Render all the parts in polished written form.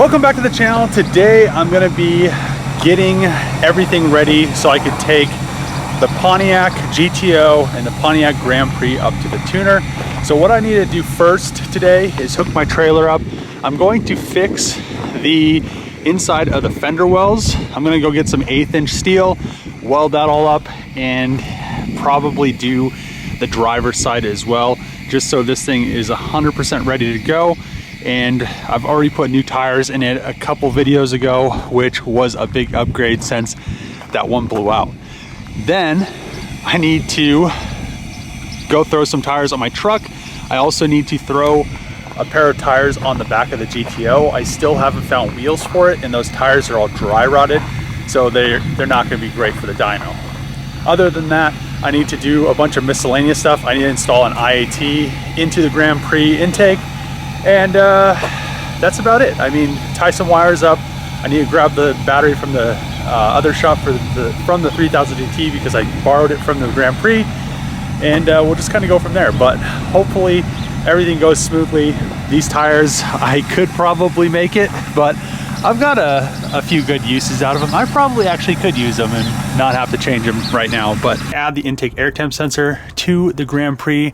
Welcome back to the channel. Today I'm going to be getting everything ready so I could take the Pontiac GTO and the Pontiac Grand Prix up to the tuner. So what I need to do first today is hook my trailer up. I'm going to fix the inside of the fender wells. I'm going to go get some 1/8 inch steel, weld that all up, and probably do the driver's side as well, just so this thing is 100% ready to go. And I've already put new tires in it a couple videos ago, which was a big upgrade since that one blew out. Then I need to go throw some tires on my truck. I also need to throw a pair of tires on the back of the GTO. I still haven't found wheels for it, and those tires are all dry rotted, so they're not going to be great for the dyno. Other than that, I need to do a bunch of miscellaneous stuff. I need to install an IAT into the Grand Prix intake. And that's about it. I mean, tie some wires up. I need to grab the battery from the other shop from the 3000 GT because I borrowed it from the Grand Prix, and we'll just kind of go from there. But hopefully everything goes smoothly. These tires, I could probably make it, but I've got a few good uses out of them. I probably actually could use them and not have to change them right now. But add the intake air temp sensor to the Grand Prix.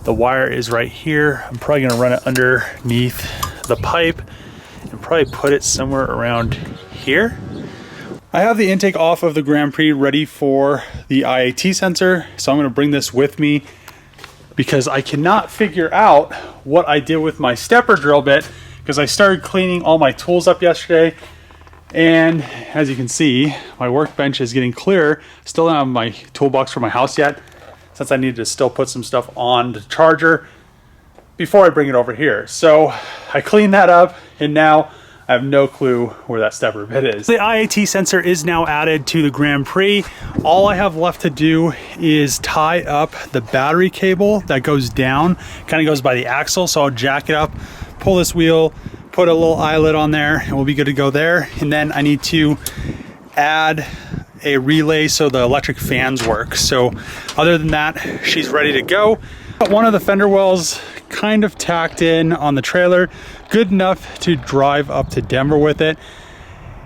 The wire is right here. I'm probably gonna run it underneath the pipe and probably put it somewhere around here. I have the intake off of the Grand Prix ready for the IAT sensor. So I'm gonna bring this with me because I cannot figure out what I did with my stepper drill bit, because I started cleaning all my tools up yesterday. And as you can see, my workbench is getting clearer. Still don't have my toolbox for my house yet, since I need to still put some stuff on the charger before I bring it over here. So I cleaned that up, and now I have no clue where that stepper bit is. The IAT sensor is now added to the Grand Prix. All I have left to do is tie up the battery cable that goes down, kind of goes by the axle. So I'll jack it up, pull this wheel, put a little eyelet on there, and we'll be good to go there. And then I need to add a relay so the electric fans work. So other than that, she's ready to go. One of the fender wells kind of tacked in on the trailer, good enough to drive up to Denver with it.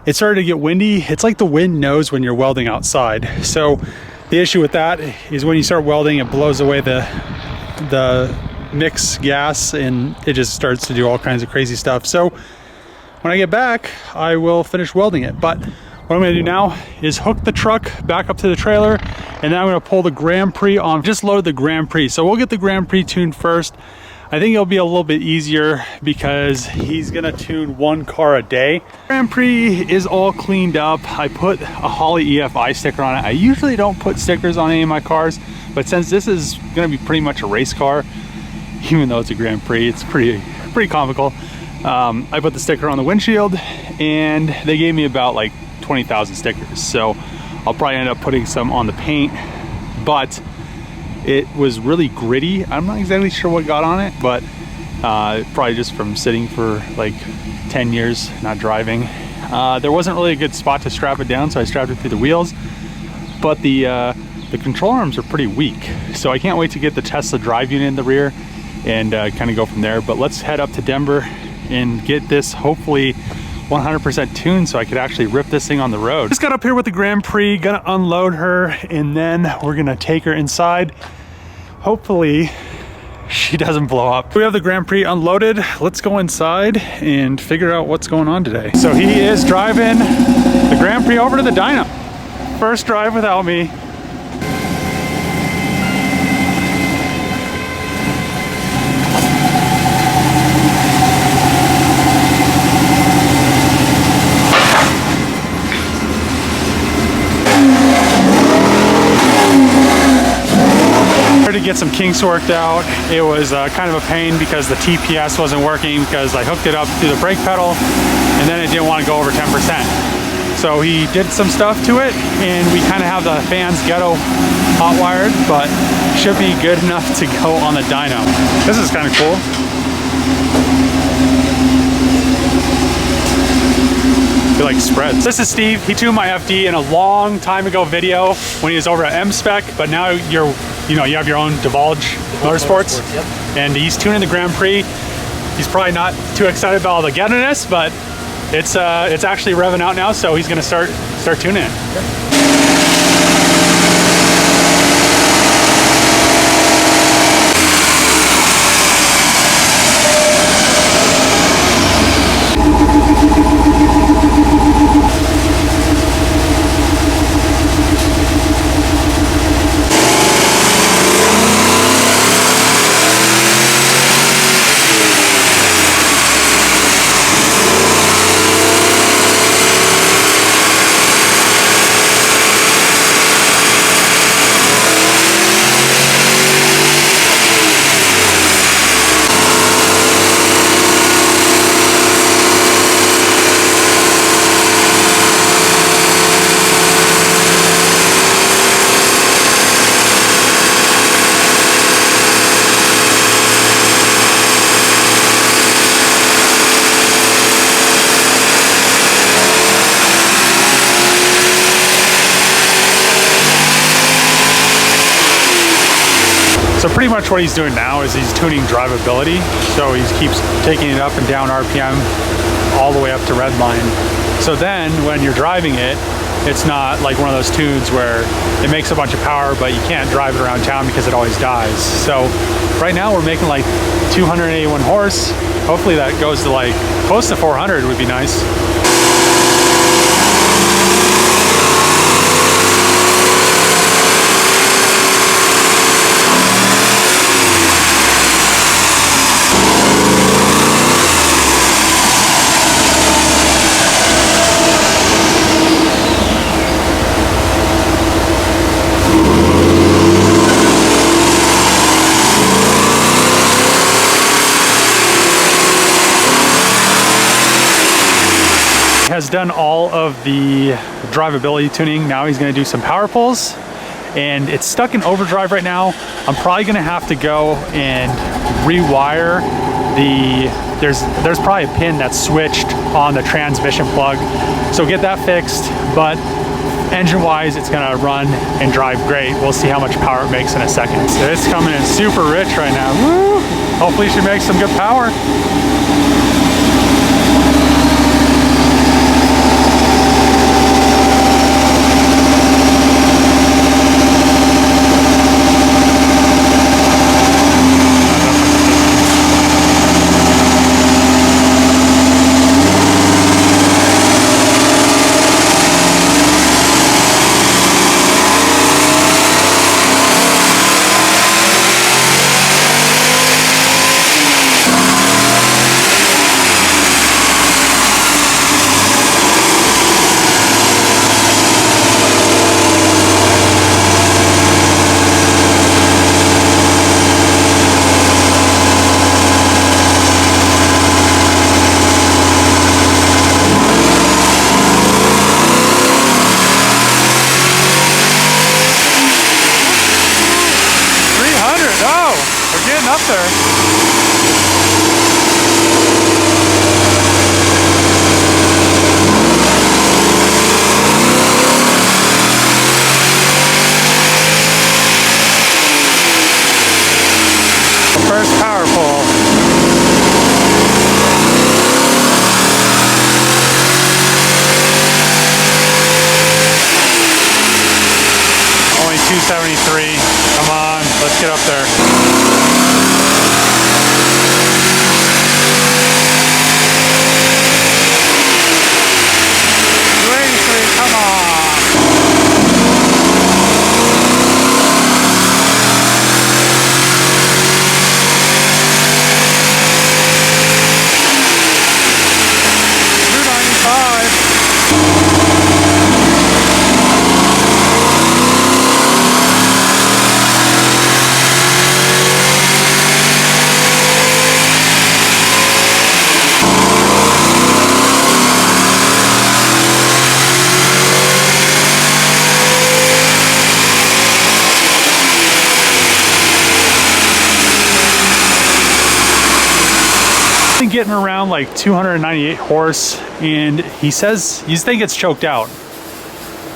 It started to get windy. It's like the wind knows when you're welding outside. So the issue with that is when you start welding, it blows away the mix gas, and it just starts to do all kinds of crazy stuff. So when I get back, I will finish welding it. But what I'm gonna do now is hook the truck back up to the trailer, and then I'm gonna pull the Grand Prix on. Just load the Grand Prix. So we'll get the Grand Prix tuned first. I think it'll be a little bit easier because he's gonna tune one car a day. Grand Prix is all cleaned up. I put a Holley EFI sticker on it. I usually don't put stickers on any of my cars, but since this is gonna be pretty much a race car, even though it's a Grand Prix, it's pretty comical. I put the sticker on the windshield, and they gave me about like 20,000 stickers, so I'll probably end up putting some on the paint. But it was really gritty. I'm not exactly sure what got on it, but probably just from sitting for like 10 years not driving. There wasn't really a good spot to strap it down, so I strapped it through the wheels, but the control arms are pretty weak, so I can't wait to get the Tesla drive unit in the rear and kind of go from there. But let's head up to Denver and get this hopefully 100% tuned so I could actually rip this thing on the road. Just got up here with the Grand Prix, gonna unload her, and then we're gonna take her inside. Hopefully she doesn't blow up. We have the Grand Prix unloaded. Let's go inside and figure out what's going on today. So he is driving the Grand Prix over to the dyno. First drive without me. To get some kinks worked out. It was kind of a pain because the TPS wasn't working because I hooked it up to the brake pedal, and then it didn't want to go over 10%. So he did some stuff to it, and we kind of have the fans ghetto hot wired, but should be good enough to go on the dyno. This is kind of cool. It like spreads. This is Steve. He tuned my FD in a long time ago video when he was over at M-Spec, but now you have your own Divulge Motorsports, yep. And he's tuning the Grand Prix. He's probably not too excited about all the getterness, but it's actually revving out now, so he's gonna start tuning it. Okay. So pretty much what he's doing now is he's tuning drivability. So he keeps taking it up and down RPM all the way up to redline. So then when you're driving it, it's not like one of those tunes where it makes a bunch of power, but you can't drive it around town because it always dies. So right now we're making like 281 horse. Hopefully that goes to like close to 400 would be nice. Has done all of the drivability tuning. Now he's going to do some power pulls, and it's stuck in overdrive right now. I'm probably going to have to go and rewire there's probably a pin that's switched on the transmission plug, so get that fixed. But engine wise, it's going to run and drive great. We'll see how much power it makes in a second. So it's coming in super rich right now. Woo! Hopefully she makes some good power. Up there. First power pull. Only 273. Come on, let's get up there. Come on. Getting around like 298 horse, and he says you think it's choked out,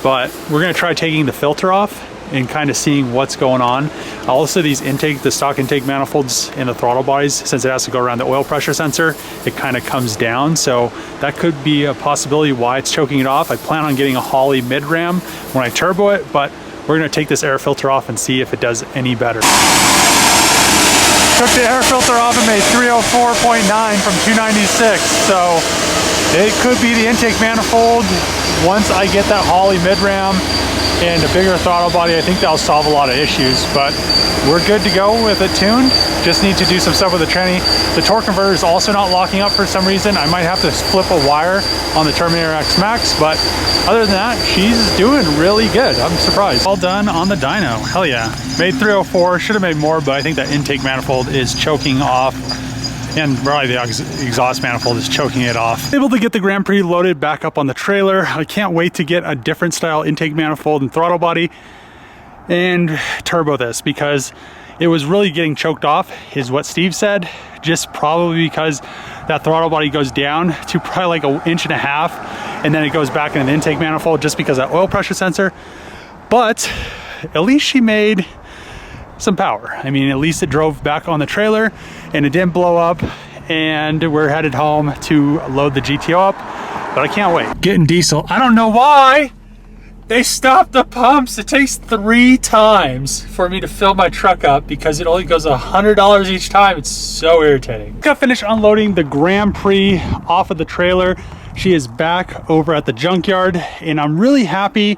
but we're gonna try taking the filter off and kind of seeing what's going on. Also, the stock intake manifolds in the throttle bodies, since it has to go around the oil pressure sensor, it kind of comes down. So that could be a possibility why it's choking it off. I plan on getting a Holley mid-ram when I turbo it, but we're gonna take this air filter off and see if it does any better. Took the air filter off and made 304.9 from 296. So it could be the intake manifold. Once I get that Holley mid-ram and a bigger throttle body, I think that'll solve a lot of issues, but we're good to go with it tuned. Just need to do some stuff with the tranny. The torque converter is also not locking up for some reason. I might have to flip a wire on the Terminator X Max, but other than that, she's doing really good. I'm surprised. All done on the dyno. Hell yeah. Made 304, should have made more, but I think that intake manifold is choking off, and probably the exhaust manifold is choking it off. Able to get the Grand Prix loaded back up on the trailer. I can't wait to get a different style intake manifold and throttle body and turbo this, because it was really getting choked off, is what Steve said, just probably because that throttle body goes down to probably like 1.5 inches and then it goes back in an intake manifold just because of that oil pressure sensor. But at least she made some power. I mean, at least it drove back on the trailer and it didn't blow up, and we're headed home to load the GTO up, but I can't wait. Getting diesel. I don't know why they stopped the pumps. It takes 3 times for me to fill my truck up because it only goes $100 each time. It's so irritating. Got finished unloading the Grand Prix off of the trailer. She is back over at the junkyard, and I'm really happy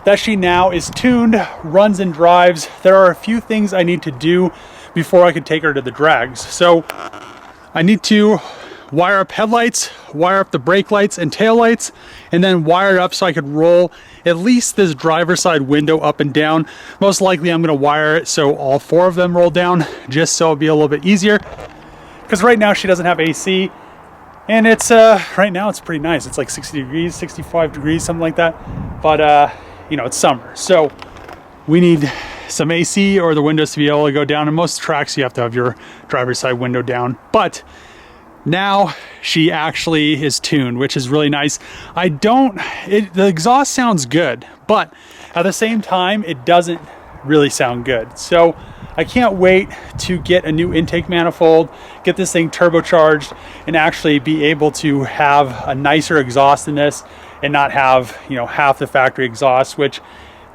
that she now is tuned, runs and drives. There are a few things I need to do before I can take her to the drags. So I need to wire up headlights, wire up the brake lights and tail lights, and then wire it up so I could roll at least this driver's side window up and down. Most likely I'm gonna wire it so all 4 of them roll down, just so it'll be a little bit easier. Because right now she doesn't have AC, and it's right now it's pretty nice. It's like 60 degrees, 65 degrees, something like that. But you know, it's summer, so we need some AC or the windows to be able to go down. And most tracks you have to have your driver's side window down. But now she actually is tuned, which is really nice. The exhaust sounds good, but at the same time, it doesn't really sound good. So I can't wait to get a new intake manifold, get this thing turbocharged, and actually be able to have a nicer exhaust in this and not have, you know, half the factory exhaust, which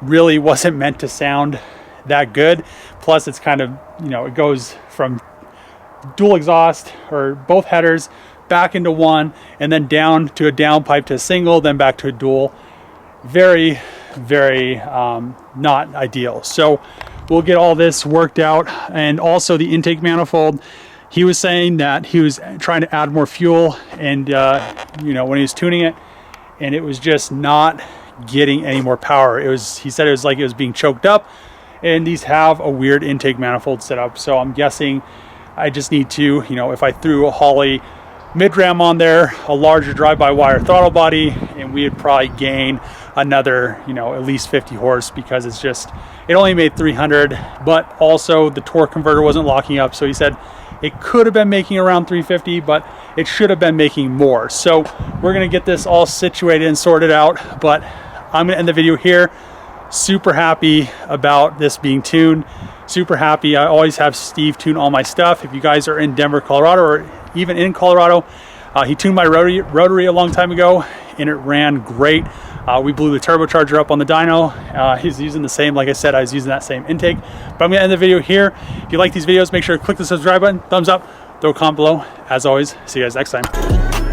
really wasn't meant to sound that good. Plus it's kind of, you know, it goes from dual exhaust or both headers back into one, and then down to a downpipe to a single, then back to a dual. Very, very not ideal. So we'll get all this worked out. And also the intake manifold, he was saying that he was trying to add more fuel, and you know, when he was tuning it, and it was just not getting any more power. He said it was like it was being choked up, and these have a weird intake manifold setup. So I'm guessing I just need to, you know, if I threw a Holley mid-ram on there, a larger drive-by-wire throttle body, and we would probably gain another, you know, at least 50 horse, because it's just, it only made 300, but also the torque converter wasn't locking up. So he said it could have been making around 350, but it should have been making more. So we're gonna get this all situated and sorted out, but I'm gonna end the video here. Super happy about this being tuned. Super happy. I always have Steve tune all my stuff. If you guys are in Denver, Colorado, or even in Colorado, he tuned my rotary a long time ago, and it ran great. We blew the turbocharger up on the dyno. He's using the same, like I said, I was using that same intake. But I'm gonna end the video here. If you like these videos, make sure to click the subscribe button, thumbs up, throw a comment below. As always, see you guys next time.